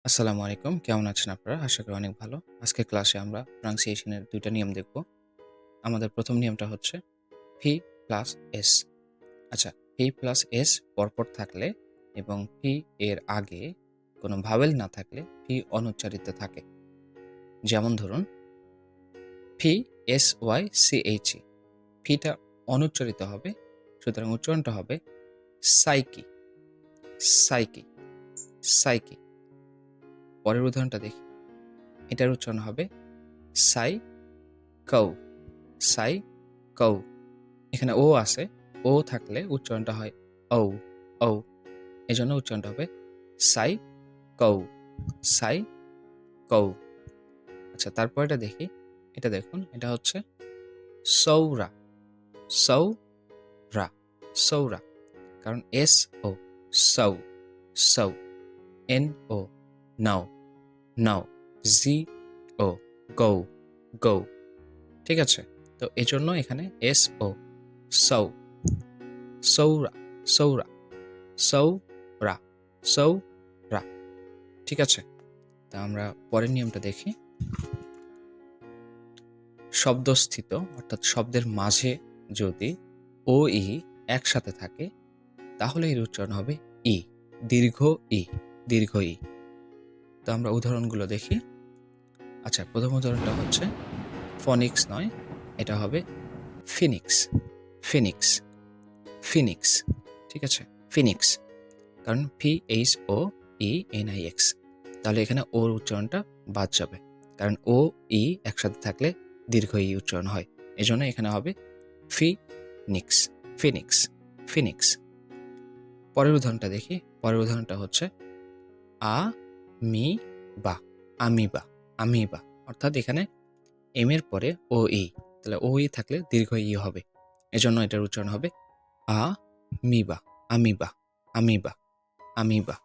আসসালামু আলাইকুম। কেমন আছেন আপনারা? আশা করি অনেক ভালো। আজকের ক্লাসে আমরা pronunciation এর ২ টা নিয়ম দেখব। আমাদের ১ম নিয়মটা হচ্ছে P প্লাস S। আচ্ছা, P প্লাস S পরপর থাকলে এবং P এর আগে কোনো ভাওয়েল না থাকলে P অনুচ্চারিত থাকে। যেমন ধরুন PSYCHE। P টা অনুচ্চারিত হবে, সুতরাং উচ্চারণটা হবে সাইকি, সাইকি, সাইকি। পরের উদাহরণটা দেখি। এটার উচ্চারণ হবে সাই কৌ, সাই কৌ। এখানে ও আছে, ও থাকলে উচ্চারণটা হয় ঔ, ঔ। এজন্য উচ্চারণটা হবে সাই কৌ, সাই কৌ। আচ্ছা, তারপরেটা দেখি। এটা দেখুন, এটা হচ্ছে সৌরা, সৌরা, সৌরা। কারণ এস ও, সৌ, সৌ। এন ও, নাও, নাও। জি ও, গৌ, গৌ। ঠিক আছে? তো এজন্য এখানে এস ও, সৌ, সৌরা, সৌরা, সৌরা, সৌরা। ঠিক আছে? তা আমরা পরের নিয়মটা দেখি। শব্দস্থিত অর্থাৎ শব্দের মাঝে যদি ও ই একসাথে থাকে তাহলে এর উচ্চারণ হবে ই, দীর্ঘ ই, দীর্ঘ ই। তো আমরা উদাহরণগুলো দেখি। আচ্ছা, প্রথম উদাহরণটা হচ্ছে ফনিক্স নয়, এটা হবে ফিনিক্স, ফিনিক্স, ফিনিক্স। ঠিক আছে? ফিনিক্স। কারণ PHOENIX। তাহলে এখানে ওর উচ্চারণটা বাদ যাবে, কারণ ও ই একসাথে থাকলে দীর্ঘ ই উচ্চারণ হয়। এজন্য এখানে হবে ফিনিক্স, ফিনিক্স, ফিনিক্স। পরের উদাহরণটা দেখি। পরের উদাহরণটা হচ্ছে আ মি বা, আমিবা, আমিবা। অর্থাৎ এখানে এম এর পরে ও ই, তাহলে ও ই থাকলে দীর্ঘ ই হবে। এজন্য এটার উচ্চারণ হবে আ মিবা, আমিবা, আমিবা, আমিবা।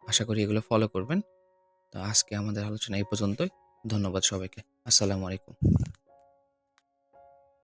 আশা করি এগুলো ফলো করবেন। তো আজকে আমাদের আলোচনা এই পর্যন্তই। ধন্যবাদ সবাইকে। আসসালামু আলাইকুম।